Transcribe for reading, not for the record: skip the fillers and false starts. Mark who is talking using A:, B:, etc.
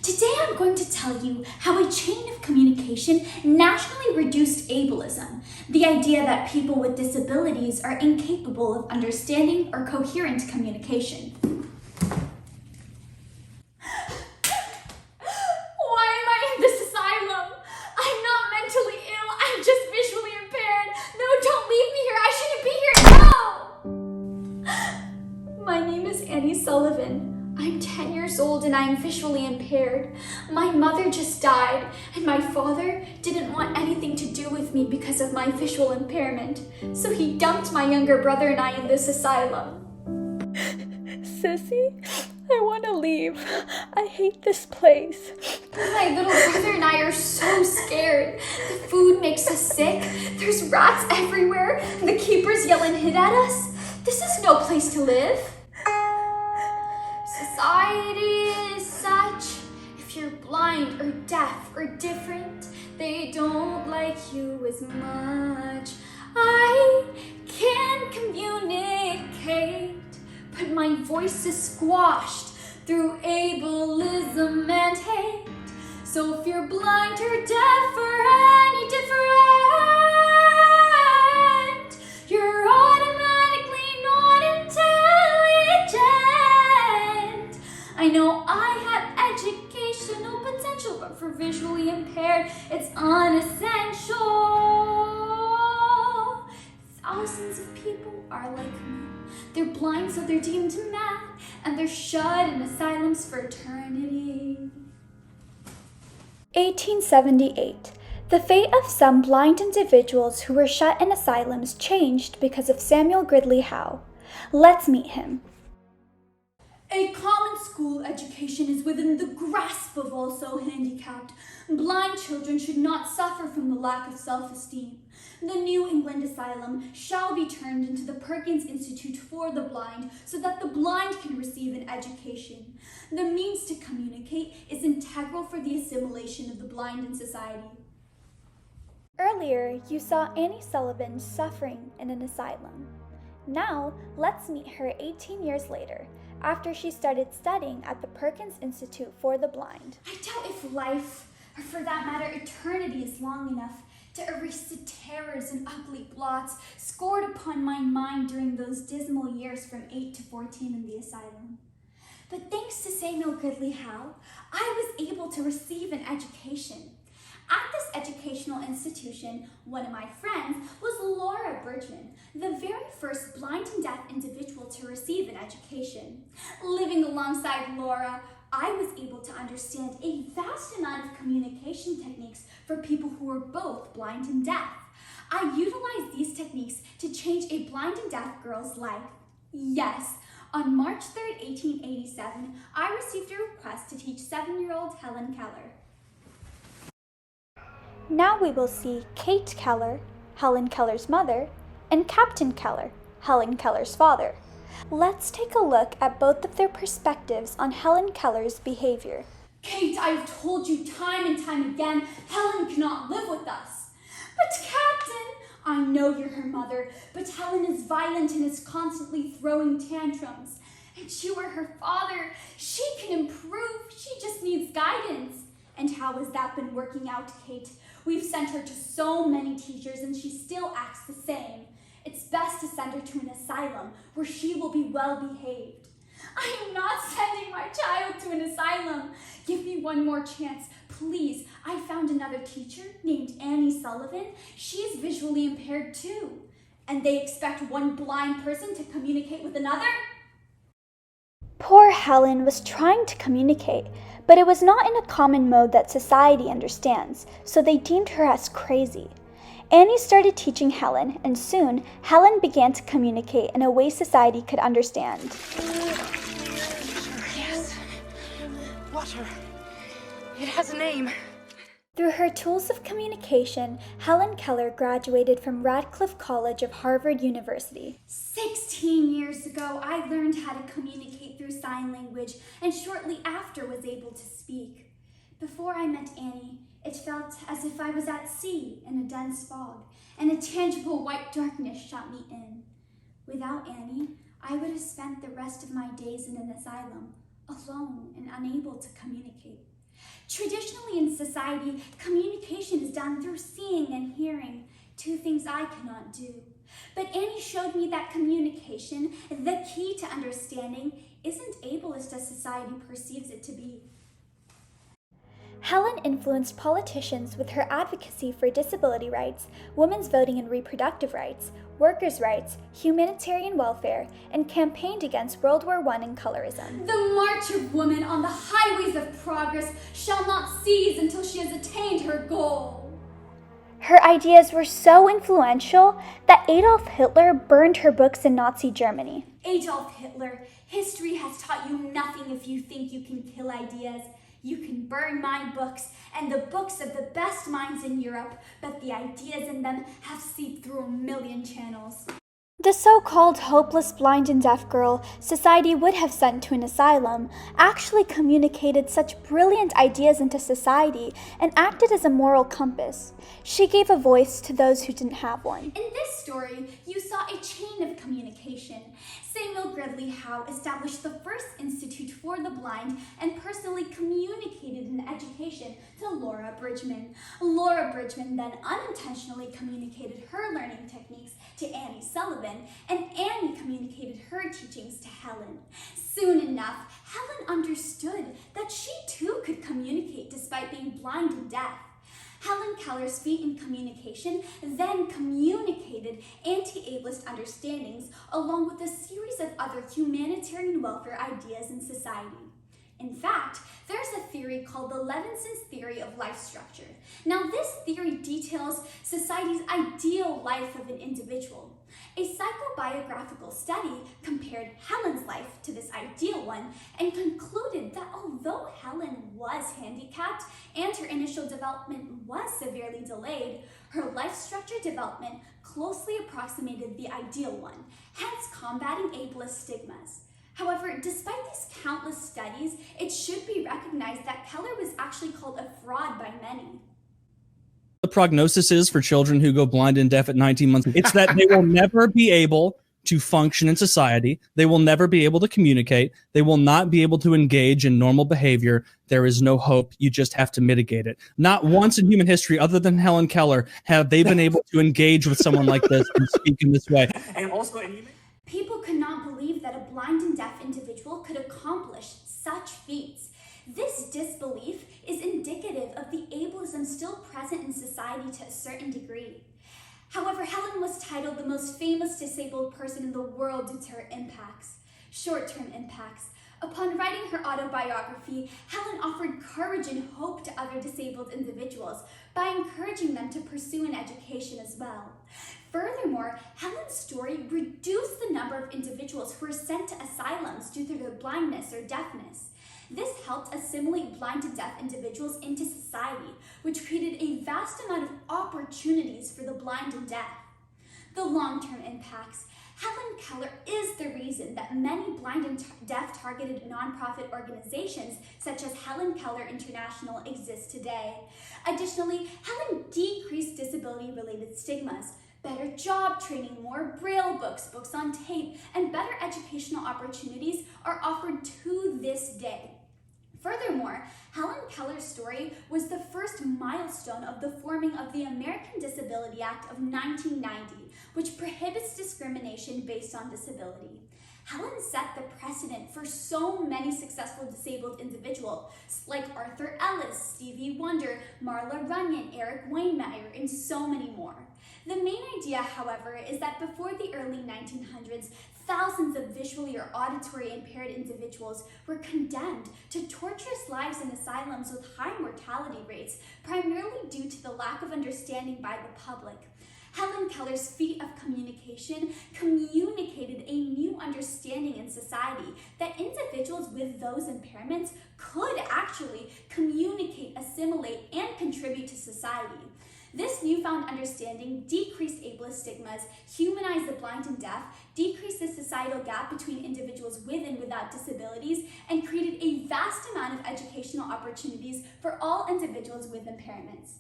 A: Today I'm going to tell you how a chain of communication nationally reduced ableism, the idea that people with disabilities are incapable of understanding or coherent communication. Why am I in this asylum? I'm not mentally ill, I'm just visually impaired. No, don't leave me here, I shouldn't be here, no! My name is Annie Sullivan. I'm 10 years old and I am visually impaired. My mother just died, and my father didn't want anything to do with me because of my visual impairment, so he dumped my younger brother and I in this asylum.
B: Sissy, I want to leave. I hate this place.
A: My little brother and I are so scared. The food makes us sick. There's rats everywhere. The keepers yell and hit at us. This is no place to live. Society is such. If you're blind or deaf or different, they don't like you as much. I can communicate, but my voice is squashed through ableism and hate. So if you're blind or deaf or any different, you're automatically not intelligent. I know I have educational potential, but for visually impaired, it's unessential. Thousands of people are like me. They're blind, so they're deemed mad, and they're shut in asylums for eternity.
B: 1878. The fate of some blind individuals who were shut in asylums changed because of Samuel Gridley Howe. Let's meet him.
A: A common school education is within the grasp of all so handicapped. Blind children should not suffer from the lack of self-esteem. The New England Asylum shall be turned into the Perkins Institute for the Blind so that the blind can receive an education. The means to communicate is integral for the assimilation of the blind in society.
B: Earlier, you saw Annie Sullivan suffering in an asylum. Now, let's meet her 18 years later, after she started studying at the Perkins Institute for the Blind.
A: I doubt if life, or for that matter eternity, is long enough to erase the terrors and ugly blots scored upon my mind during those dismal years from 8 to 14 in the asylum. But thanks to Samuel Gridley Howe, I was able to receive an education. At this educational institution, one of my friends was Laura Bergman, the very first blind and deaf individual to receive an education. Living alongside Laura, I was able to understand a vast amount of communication techniques for people who were both blind and deaf. I utilized these techniques to change a blind and deaf girl's life. Yes, on March 3rd, 1887, I received a request to teach 7-year-old Helen Keller.
B: Now we will see Kate Keller, Helen Keller's mother, and Captain Keller, Helen Keller's father. Let's take a look at both of their perspectives on Helen Keller's behavior.
A: Kate, I've told you time and time again, Helen cannot live with us. But Captain, I know you're her mother, but Helen is violent and is constantly throwing tantrums. And you are her father. She can improve. She just needs guidance. And how has that been working out, Kate? We've sent her to so many teachers and she still acts the same. It's best to send her to an asylum where she will be well behaved. I am not sending my child to an asylum. Give me one more chance, please. I found another teacher named Annie Sullivan. She is visually impaired too. And they expect one blind person to communicate with another?
B: Poor Helen was trying to communicate, but it was not in a common mode that society understands, so they deemed her as crazy. Annie started teaching Helen, and soon, Helen began to communicate in a way society could understand.
C: Yes. Water. It has a name.
B: Through her tools of communication, Helen Keller graduated from Radcliffe College of Harvard University.
A: 16 years ago, I learned how to communicate through sign language and shortly after was able to speak. Before I met Annie, it felt as if I was at sea in a dense fog and a tangible white darkness shut me in. Without Annie, I would have spent the rest of my days in an asylum, alone and unable to communicate. Traditionally in society, communication is done through seeing and hearing, two things I cannot do. But Annie showed me that communication, the key to understanding, isn't ableist as society perceives it to be.
B: Helen influenced politicians with her advocacy for disability rights, women's voting and reproductive rights, workers' rights, humanitarian welfare, and campaigned against World War I and colorism.
A: The march of women on the highways of progress shall not cease until she has attained her goal.
B: Her ideas were so influential that Adolf Hitler burned her books in Nazi Germany.
A: Adolf Hitler, history has taught you nothing if you think you can kill ideas. You can burn my books and the books of the best minds in Europe, but the ideas in them have seeped through a million channels.
B: The so-called hopeless blind and deaf girl society would have sent to an asylum actually communicated such brilliant ideas into society and acted as a moral compass. She gave a voice to those who didn't have one.
A: In this story, you saw a chain of communication. Samuel Gridley Howe established the first institute for the blind and personally communicated an education to Laura Bridgman. Laura Bridgman then unintentionally communicated her learning techniques to Annie Sullivan, and Annie communicated her teachings to Helen. Soon enough, Helen understood that she too could communicate despite being blind and deaf. Helen Keller's feat in communication then communicated anti-ableist understandings along with a series of other humanitarian welfare ideas in society. In fact, there's a theory called the Levinson's theory of life structure. Now, this theory details society's ideal life of an individual. A psychobiographical study compared Helen's life to this ideal one and concluded that although Helen was handicapped and her initial development was severely delayed, her life structure development closely approximated the ideal one, hence combating ableist stigmas. However, despite these countless studies, it should be recognized that Keller was actually called a fraud by many.
D: The prognosis is for children who go blind and deaf at 19 months. It's that they will never be able to function in society. They will never be able to communicate. They will not be able to engage in normal behavior. There is no hope. You just have to mitigate it. Not once in human history, other than Helen Keller, have they been able to engage with someone like this and speak in this way.
C: And also,
A: People could not believe that a blind and deaf individual could accomplish such feats. This disbelief is indicative of the ableism still present in society to a certain degree. However, Helen was titled the most famous disabled person in the world due to her impacts, short-term impacts. Upon writing her autobiography, Helen offered courage and hope to other disabled individuals by encouraging them to pursue an education as well. Furthermore, Helen's story reduced the number of individuals who were sent to asylums due to their blindness or deafness. This helped assimilate blind and deaf individuals into society, which created a vast amount of opportunities for the blind and deaf. The long-term impacts. Helen Keller is the reason that many blind and deaf targeted nonprofit organizations such as Helen Keller International exist today. Additionally, Helen decreased disability-related stigmas. Better job training, more Braille books, books on tape, and better educational opportunities are offered to this day. Furthermore, Helen Keller's story was the first milestone of the forming of the American Disability Act of 1990, which prohibits discrimination based on disability. Helen set the precedent for so many successful disabled individuals like Arthur Ellis, Stevie Wonder, Marla Runyon, Eric Wainmeyer, and so many more. The main idea, however, is that before the early 1900s, thousands of visually or auditory impaired individuals were condemned to torturous lives in asylums with high mortality rates, primarily due to the lack of understanding by the public. Helen Keller's feat of communication communicated a new understanding in society that individuals with those impairments could actually communicate, assimilate, and contribute to society. This newfound understanding decreased ableist stigmas, humanized the blind and deaf, decreased the societal gap between individuals with and without disabilities, and created a vast amount of educational opportunities for all individuals with impairments.